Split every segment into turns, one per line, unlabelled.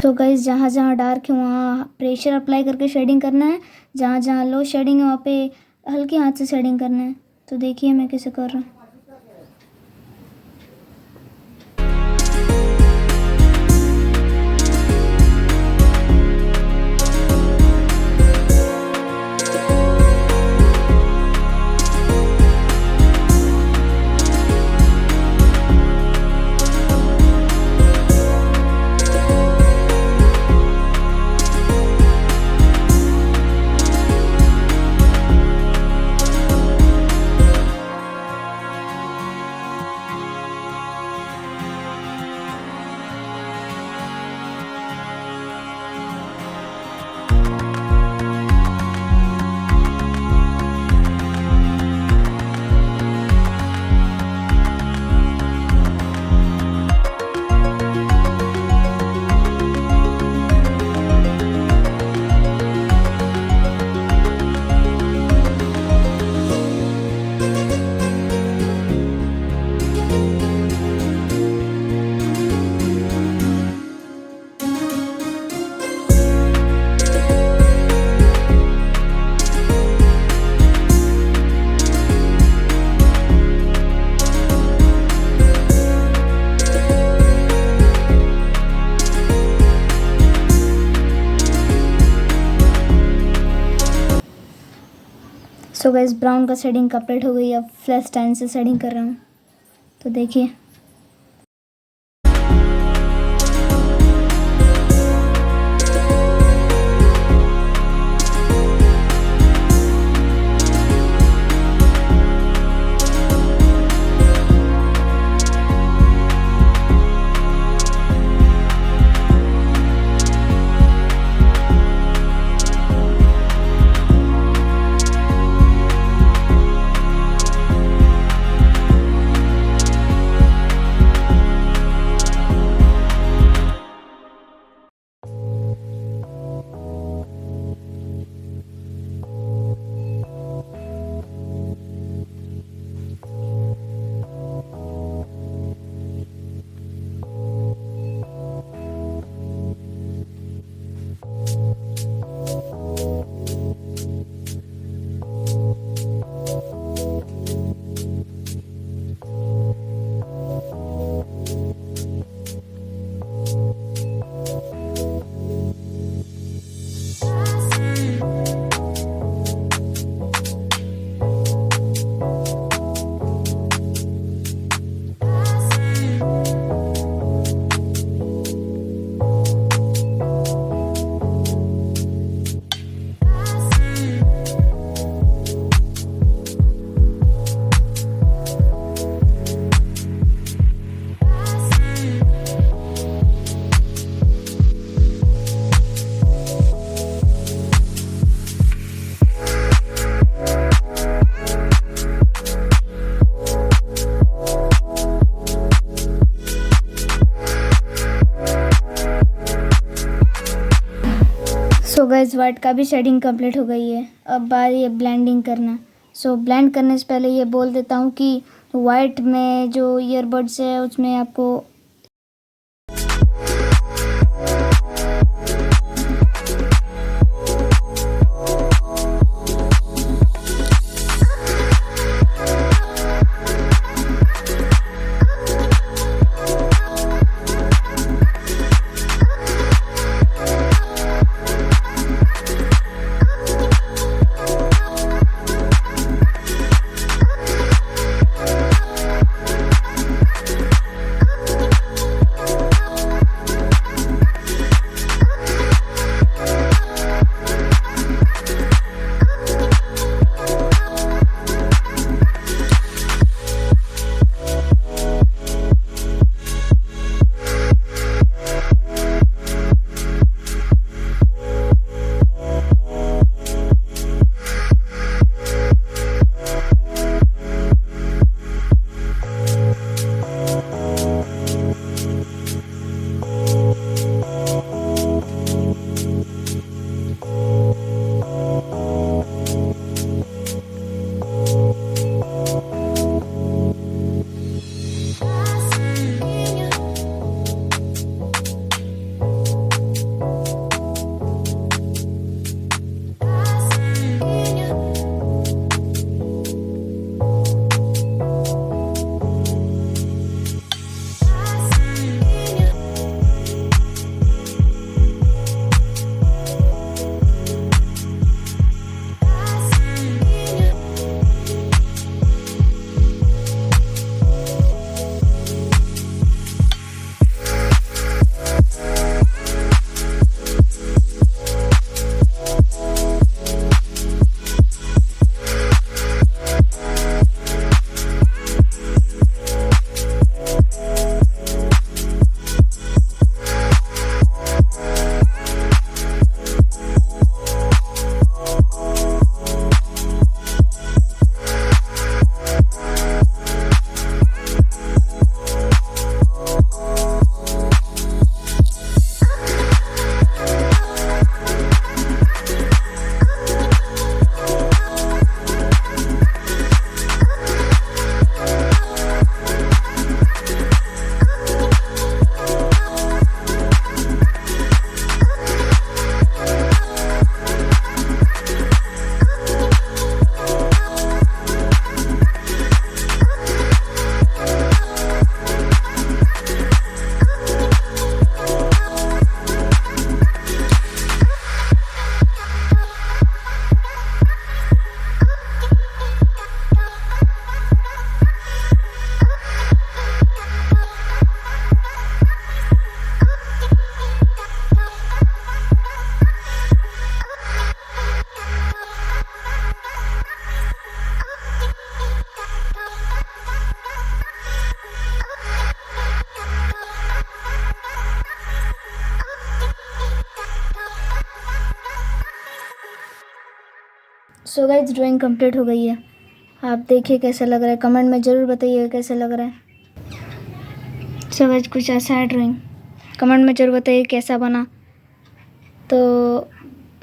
तो गाइस जहाँ जहाँ डार्क है वहाँ प्रेशर अप्लाई करके शेडिंग करना है, जहाँ जहाँ लो शेडिंग है वहाँ पे हल्के हाथ से शेडिंग करना है। तो देखिए मैं कैसे कर रहा हूँ। सो गाइस ब्राउन का शेडिंग कंप्लीट हो गई। अब फ्लैश टाइन से शेडिंग कर रहा हूँ। तो देखिए सो गाइस वाइट का भी शेडिंग कंप्लीट हो गई है। अब बारी है ब्लेंडिंग करना। सो ब्लेंड करने से पहले ये बोल देता हूँ कि वाइट में जो ईयरबड्स है उसमें आपको सो गाइस ड्राइंग कंप्लीट हो गई है। आप देखिए कैसा लग रहा है, कमेंट में ज़रूर बताइए कैसा लग रहा है। सो गाइस कुछ ऐसा है ड्राइंग, कमेंट में ज़रूर बताइए कैसा बना। तो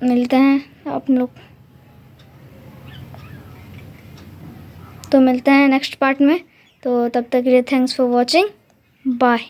मिलते हैं आप लोग, तो मिलते हैं नेक्स्ट पार्ट में। तो तब तक के लिए थैंक्स फॉर वॉचिंग, बाय।